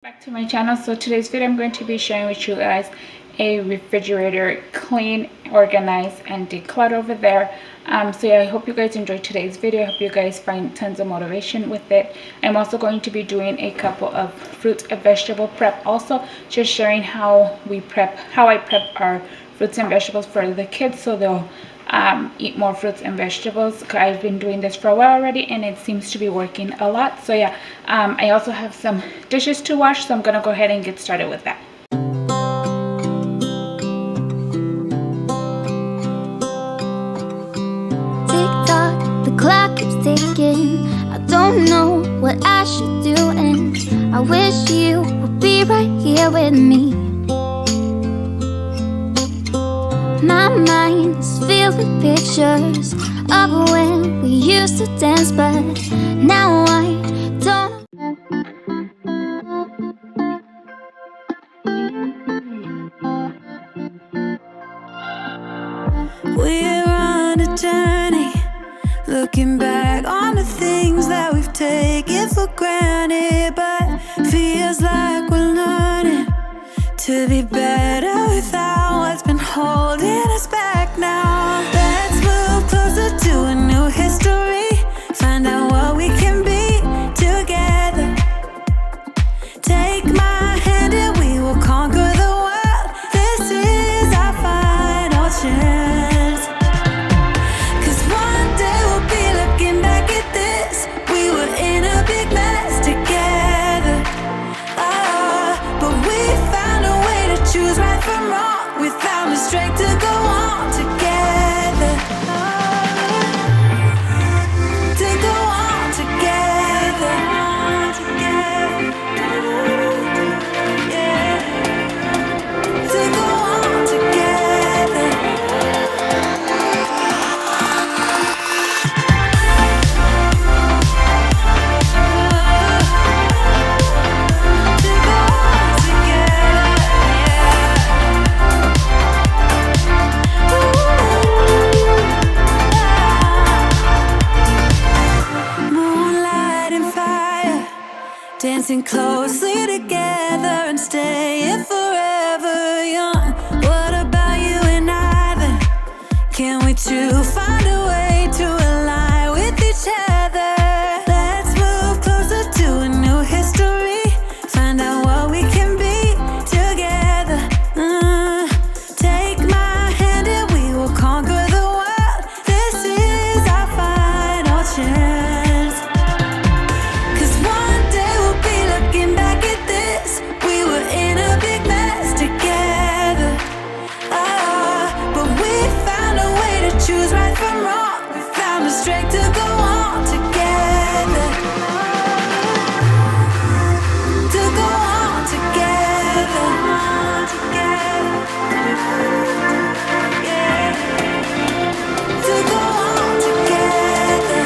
Back to my channel. So today's video I'm going to be sharing with you guys a refrigerator clean, organized, and declutter over there. So yeah, I hope you guys enjoyed today's video. I hope you guys find tons of motivation with it. I'm also going to be doing a couple of fruit and vegetable prep, also just sharing how I prep our fruits and vegetables for the kids so they'll eat more fruits and vegetables. I've been doing this for a while already and it seems to be working a lot. So yeah, I also have some dishes to wash, so I'm gonna go ahead and get started with that. Tick tock, the clock keeps ticking. I don't know what I should do, and I wish you would be right here with me. My mind is filled with pictures of when we used to dance, but now I don't. We're on a journey, looking back on the things that we've taken for granted, but feels like we're learning to be better without what's been holding us back now. Let's move closer to a new history, find out what we can be together. Take my hand and we will conquer the world. This is our final chance. 'Cause one day we'll be looking back at this. We were in a big mess together. But we found a way to choose right from wrong. We found the strength to go on together. To go on together. Yeah. To go on together. To go on together. Moonlight and fire, dancing closely together and staying forever young. What about you and I then? Can we two find a way to align with each other? Let's move closer to a new history, find out what we can be together. Take my hand and we will conquer the world. This is our final chance. 'Cause one day we'll be looking back at this. We were in a big mess together. But we found a way to choose right from wrong. We found the strength to go on together. To go on together. Yeah. To go on together.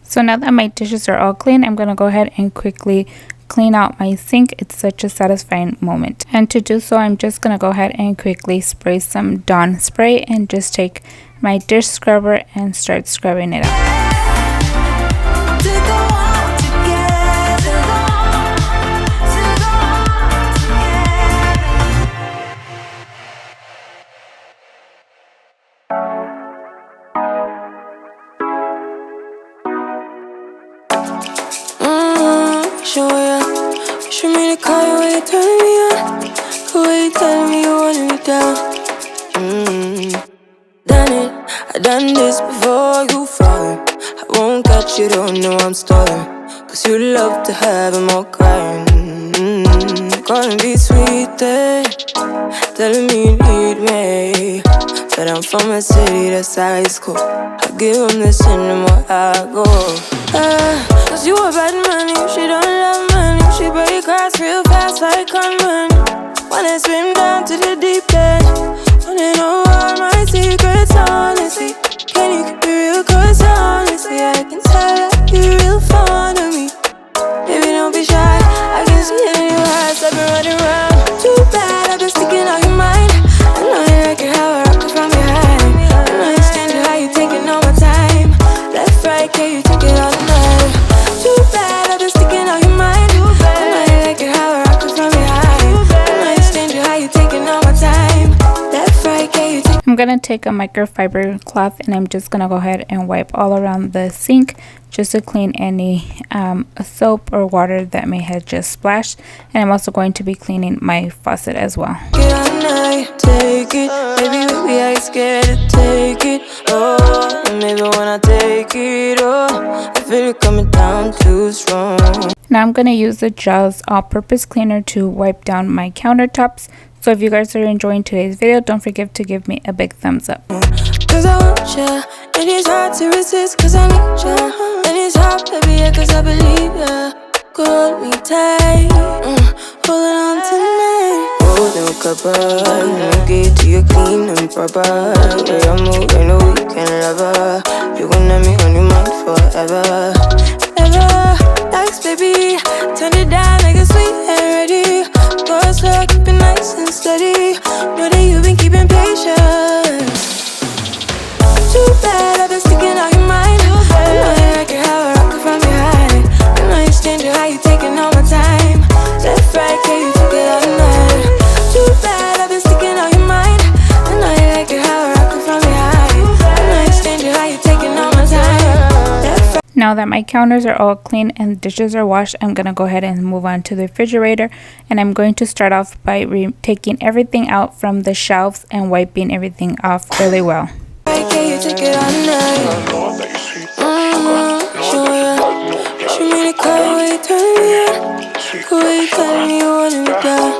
So now that my dishes are all clean, I'm gonna go ahead and quickly clean out my sink. It's such a satisfying moment. And to do so, I'm just gonna go ahead and quickly spray some Dawn spray and just take my dish scrubber and start scrubbing it out. To go on together. To go on Show ya. Wish for me to call you when you're turning me on. The way you telling me you wanted me down. Done it, I done this before you falling. I won't catch you, don't know I'm stalling. 'Cause you love to have them all crying. Calling me sweet, telling me you need me. But I'm from a city that's high school. I give them this and the more I go. 'Cause you a bad money, she don't love money. She break hearts real fast like gunman. Wanna swim down to the deep end. Wanna know all my secrets, honestly. Can you keep it real? Cause honestly, I can tell that you're real fond of me. Baby, don't be shy, I can see it in your eyes. I've been running around. Too bad, I've been sticking out your mind. I know you like it how I rock it from behind. I know you stand it how you taking all my time. Left, right, can you take it all night? Too bad, I've been sticking out your mind. I know you like it how I rock it from behind. I know you stand it how you taking all my time. Left, right, can you take. I'm gonna take a microfiber cloth and I'm just gonna go ahead and wipe all around the sink just to clean any soap or water that may have just splashed. And I'm also going to be cleaning my faucet as well. Take it, baby, baby, I ain't scared to take it. Oh, and maybe when I take it, oh, I feel it coming down too strong. Now I'm gonna use the Jaws all-purpose cleaner to wipe down my countertops. So if you guys are enjoying today's video, don't forget to give me a big thumbs up. Cause I want ya, and it's hard to resist cause I need ya. And it's hard, baby, yeah, cause I believe ya. Hold me tight, holding on tonight. Golden couple, get to you clean and proper. Way I move, ain't no weekend lover. You gon' let me on your mind forever. Ever, thanks baby, turn it down like a sweet and ready. Go slow, keep it nice and steady. Know that you've been keeping patience. Too bad, I've been sticking out your mind. I know you like it how I rock it from behind. I know you stand it how you taking all my time. Left, right, can you take it all night? Too bad, I've been sticking out your mind. I know you like it how I rock it from behind. I know you stand it how you taking all my time. Left, right. Now that my counters are all clean and the dishes are washed, I'm gonna go ahead and move on to the refrigerator. And I'm going to start off by taking everything out from the shelves and wiping everything off really well. Can you take it all night? Show ya. Show me the color where you turn me on. The way you tell me you want me down.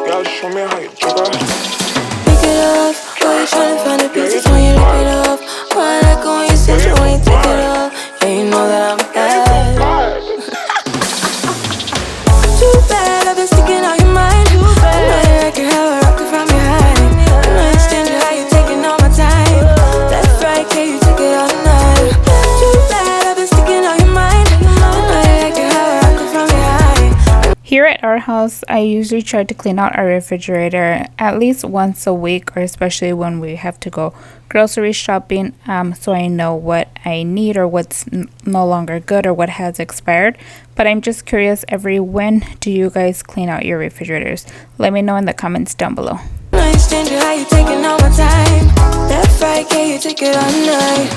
Pick it off. Why you tryna find the pieces when you lick it off? Why I like when you sit when you take it off? Yeah, you know that I'm bad. Too bad, I've been sticking out your mind. I know you like it how I rock it from behind. I know you stand it how you taking all my time. Left, right, can you take it all night? Too bad, I've been sticking out your mind. I know you like it how I rock it from behind. Here at our house, I usually try to clean out our refrigerator at least once a week, or especially when we have to go grocery shopping, so I know what I need or what's no longer good or what has expired. But I'm just curious, every when do you guys clean out your refrigerators? Let me know in the comments down below. I know you stand it how you taking all my time. Left, right, can you take it all night?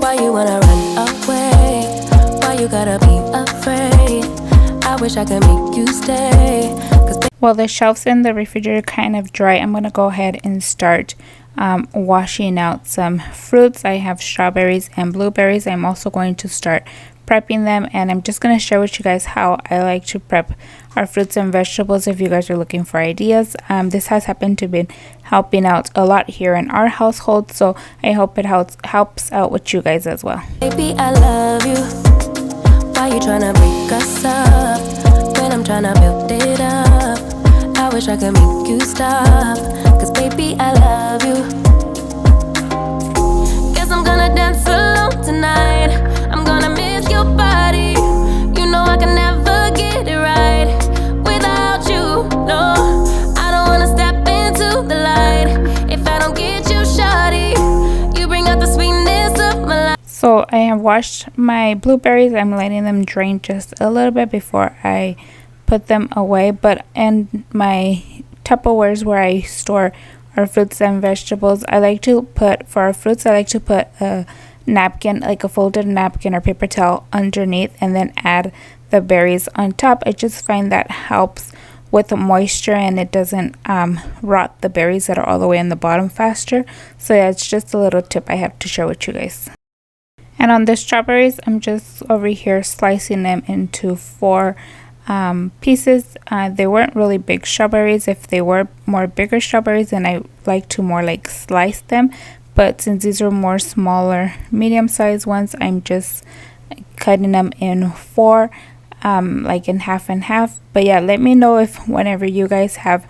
Why you wanna run away? Why you gotta be afraid? I wish I could make you stay. While the shelves in the refrigerator kind of dry, I'm gonna go ahead and start washing out some fruits. I have strawberries and blueberries. I'm also going to start prepping them, and I'm just going to share with you guys how I like to prep our fruits and vegetables if you guys are looking for ideas. This has happened to be helping out a lot here in our household, so I hope it helps out with you guys as well. Baby, I love you. Why you tryna break us up when I'm tryna build it up? I wish I could make you stop, cause baby, I love you. Guess I'm gonna dance alone tonight. I'm gonna miss your body. You know I can never get it right without you. No, I don't wanna step into the light if I don't get you, shawty. You bring out the sweetness of my life. So I have washed my blueberries. I'm letting them drain just a little bit before I put them away. But in my Tupperwares where I store our fruits and vegetables, I like to put, for our fruits, I like to put a napkin, like a folded napkin or paper towel underneath, and then add the berries on top. I just find that helps with the moisture, and it doesn't rot the berries that are all the way in the bottom faster. So yeah, it's just a little tip I have to share with you guys. And on the strawberries, I'm just over here slicing them into 4 pieces. They weren't really big strawberries. If they were more bigger strawberries, then I like to more like slice them. But since these are more smaller, medium-sized ones, I'm just cutting them in 4, like in half and half. But yeah, let me know if whenever you guys have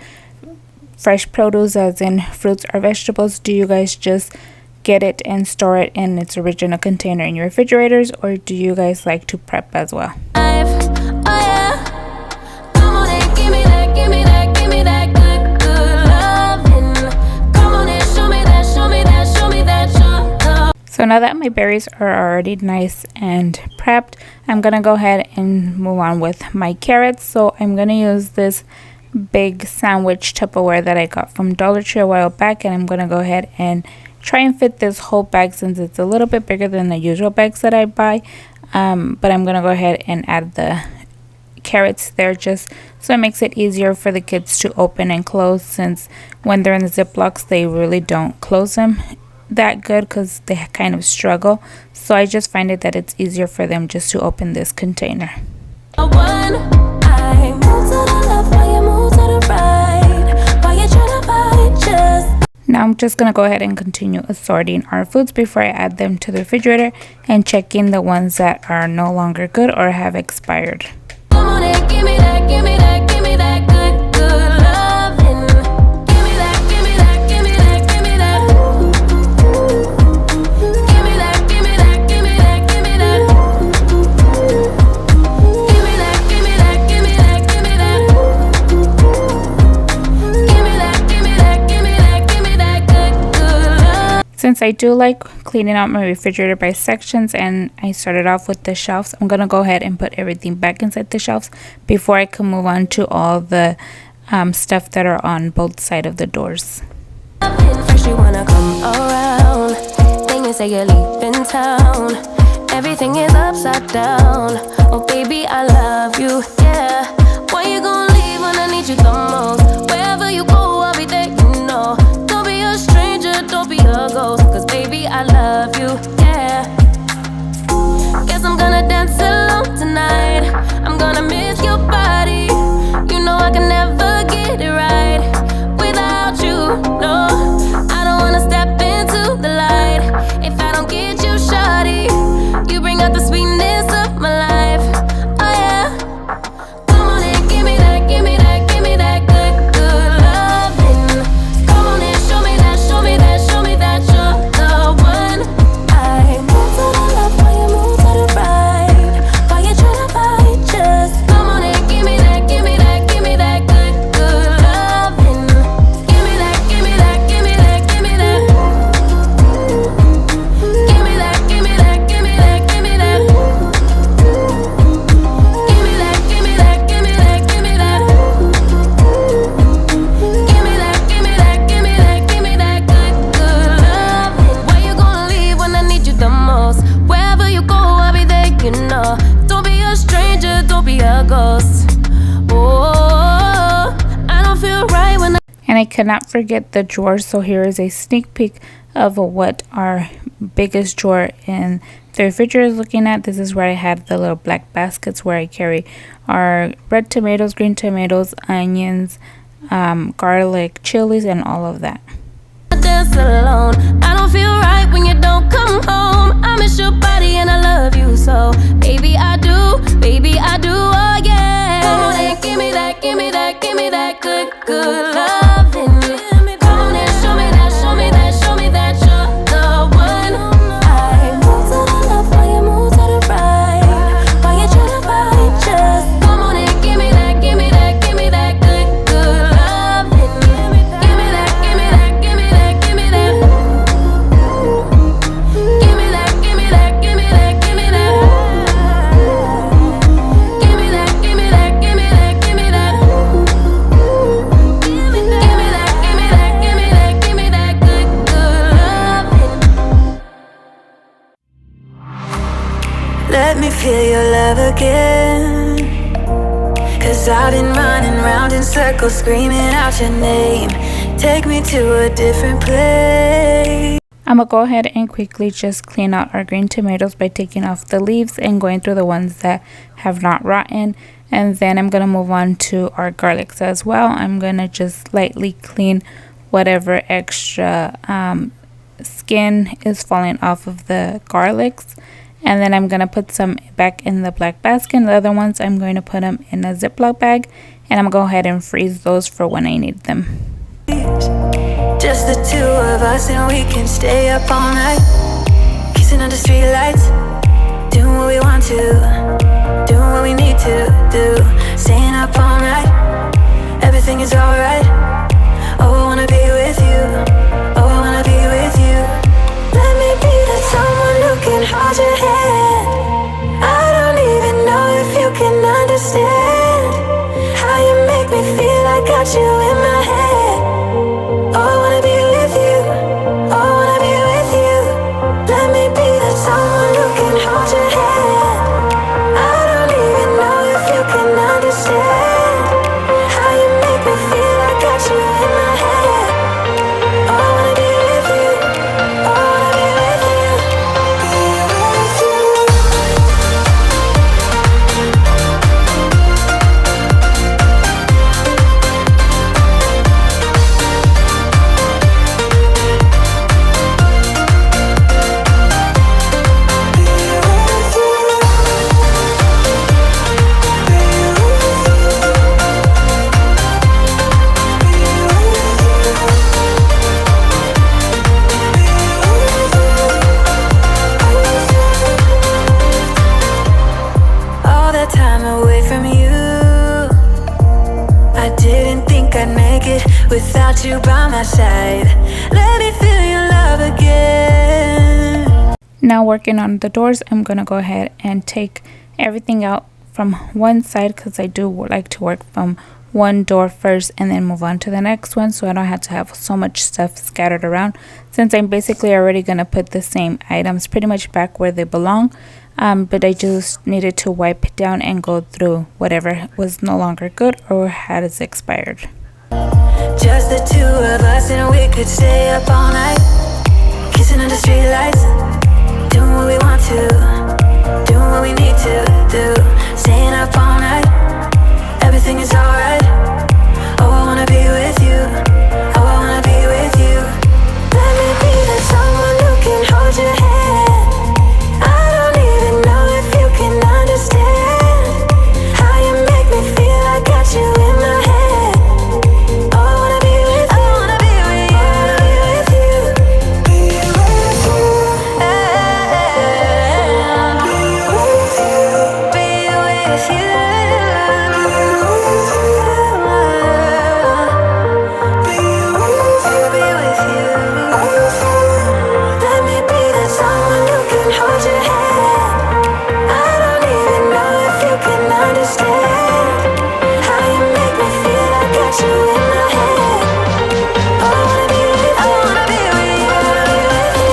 fresh produce, as in fruits or vegetables, do you guys just get it and store it in its original container in your refrigerators, or do you guys like to prep as well? So now that my berries are already nice and prepped, I'm gonna go ahead and move on with my carrots. So I'm gonna use this big sandwich Tupperware that I got from Dollar Tree a while back, and I'm gonna go ahead and try and fit this whole bag since it's a little bit bigger than the usual bags that I buy. But I'm gonna go ahead and add the carrots there just so it makes it easier for the kids to open and close, since when they're in the Ziplocs they really don't close them that good because they kind of struggle. So I just find it that it's easier for them just to open this container. Now I'm just gonna go ahead and continue assorting our foods before I add them to the refrigerator and checking the ones that are no longer good or have expired. Come on and give me that, give me that, give me that good, good loving. Give me that, give me that, give me that, give me that. Give me that, give me that, give me that, give me that. Give me that, give me that, give me that, give me that. Give me that, give me that, give me that, give me that good, good love. Since I do like cleaning out my refrigerator by sections and I started off with the shelves, I'm gonna go ahead and put everything back inside the shelves before I can move on to all the stuff that are on both sides of the doors. First you wanna come around, then you say you're leaving town. Everything is upside down. Oh baby, I love you, yeah. Why you gonna leave when I need you the most? Wherever you go, I'll be there, you know. Don't be a stranger, don't be a ghost, cause baby, I love you, yeah. Guess I'm gonna dance alone tonight. I'm gonna miss your body. You know I can never get it right without you, no. I don't wanna step into the light if I don't get you, shawty. You bring out the sweetness of my life, oh yeah. Come on and give me that, give me that, give me that good, good loving. Come on and show me that, show me that, show me that you're the one. I move to the left while you move to the right. While you try to fight, just come on and give me that, give me that, give me that good, good loving. Give me that, give me that, give me that, give me that. Give me that, give me that, give me that, give me that. Give me that, give me that, give me that, give me that. Give me that, give me that, give me that, give me that good, good loving. Where you gonna leave when I need you the most? Wherever you go, I'll be there, you know. Don't be a stranger, don't be a ghost. Oh, I don't feel right when And I cannot forget the drawers. So here is a sneak peek of what our biggest drawer in the refrigerator is looking at. This is where I had the little black baskets where I carry our red tomatoes, green tomatoes, onions, garlic, chilies, and all of that. I dance alone. I don't feel right when you don't come home. I miss your body and I love you so. Baby, I do, oh yeah. Come on and give me that, give me that, give me that good, good loving. Come on and show me that, show me that, show me that you're the one. I move to the left while you move to the right. While you try to fight, just come on and give me that, give me that, give me that good, good loving. Give me that, give me that, give me that, give me that. Give me that, give me that, give me that, give me that. Give me that, give me that, give me that, give me that. Give me that, give me that, give me that, give me that good, good loving. Let me feel your love again. Cause I've been running round in circles, screaming out your name. Take me to a different place. I'm gonna go ahead and quickly just clean out our green tomatoes by taking off the leaves and going through the ones that have not rotten. And then I'm gonna move on to our garlics as well. I'm gonna just lightly clean whatever extra skin is falling off of the garlics, and then I'm gonna put some back in the black basket, and the other ones I'm going to put them in a Ziploc bag, and I'm gonna go ahead and freeze those for when I need them. Just the two of us, and we can stay up all night, kissing under street lights, doing what we want to, doing what we need to do, staying up all night, everything is alright. Oh, I wanna be with you, oh, I wanna be with you. Let me be that someone who can hold your hand. I don't even know if you can understand how you make me feel. I got you in my head. Oh, I wanna be with you, oh, I wanna be with you. Let me be that someone who can hold your hand. I don't even know if you can understand how you make me feel. I got you in my head. Oh, I wanna be with you, oh, I wanna be with you, be with you. All that time away from you, I didn't think I'd make it without you by my side. Let me feel your love again. Now working on the doors, I'm gonna go ahead and take everything out from one side, because I do like to work from one door first and then move on to the next one, so I don't have to have so much stuff scattered around, since I'm basically already gonna put the same items pretty much back where they belong. But I just needed to wipe down and go through whatever was no longer good or has expired. Just the two of us, and we could stay up all night, kissing under street lights, doing what we want to, doing what we need to do, staying up all night, everything is alright. Oh, I wanna be with you, oh, I wanna be with you. Let me be that someone who can hold your hand. I don't even know if you can understand how you make me feel. I got you in my head. Oh, I wanna be with you, I wanna be with you, I wanna be with you, be with you, be with you, be with you. Let me be that someone who can hold your hand. I don't even know if you can understand how you make me feel. I got you in my head. Oh, I wanna be with you, I wanna be with you, I wanna be with you,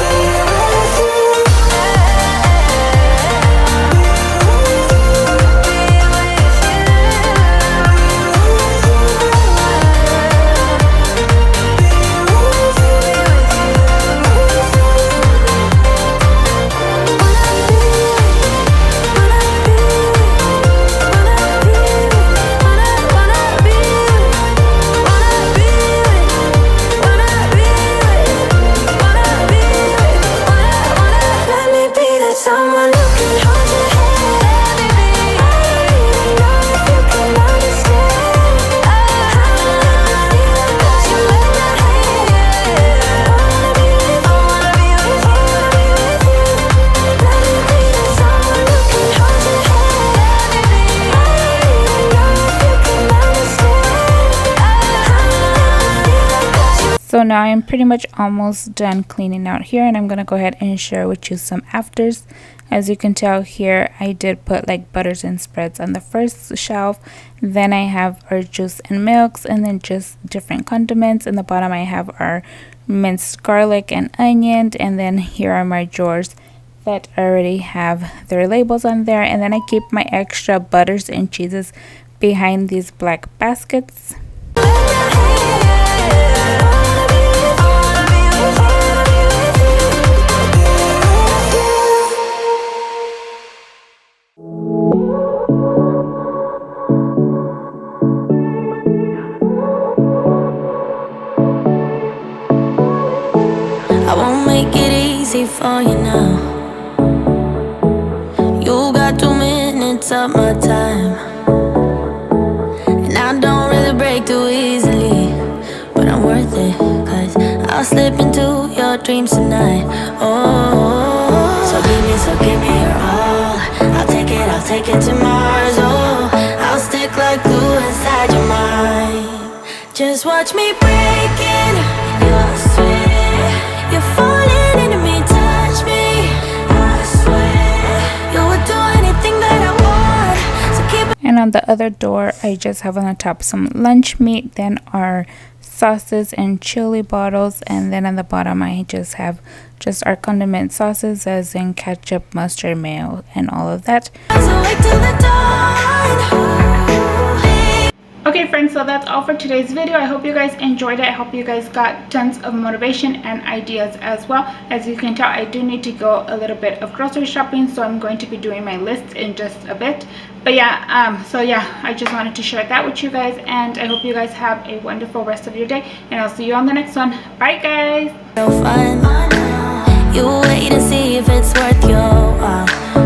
be with you, let me be that someone who can hold your hand. I don't even know if you can understand how you make me feel. I got you in my head. I wanna be with you, I wanna be with you, I wanna be with you. Let me be that someone who can hold your hand. I don't even know if you can understand how you make me feel. I got you. So now I'm pretty much almost done cleaning out here, and I'm gonna go ahead and share with you some afters. As you can tell here, I did put like butters and spreads on the first shelf. Then I have our juice and milks, and then just different condiments. In the bottom I have our minced garlic and onion, and then here are my drawers that already have their labels on there. And then I keep my extra butters and cheeses behind these black baskets. I wanna be with you, I wanna be with you. easy for you now. You got 2 minutes of my time, and I don't really break too easily, but I'm worth it, 'cause I'll slip into your dreams tonight. Oh, so give me your all. I'll take it to Mars. Oh, I'll stick like glue inside your mind. Just watch me break it. You're sweet. You're falling into me, touch me. I swear you would do anything that I want. So keep it. And on the other door, I just have on the top some lunch meat, then our sauces and chili bottles, and then on the bottom I just have just our condiment sauces, as in ketchup, mustard, mayo, and all of that. So wait till the dawn. Okay friends, so that's all for today's video. I hope you guys enjoyed it. I hope you guys got tons of motivation and ideas as well. As you can tell, I do need to go a little bit of grocery shopping, so I'm going to be doing my list in just a bit. But yeah, so yeah, I just wanted to share that with you guys, and I hope you guys have a wonderful rest of your day, and I'll see you on the next one. Bye guys. No fun. You wait and see if it's worth your while.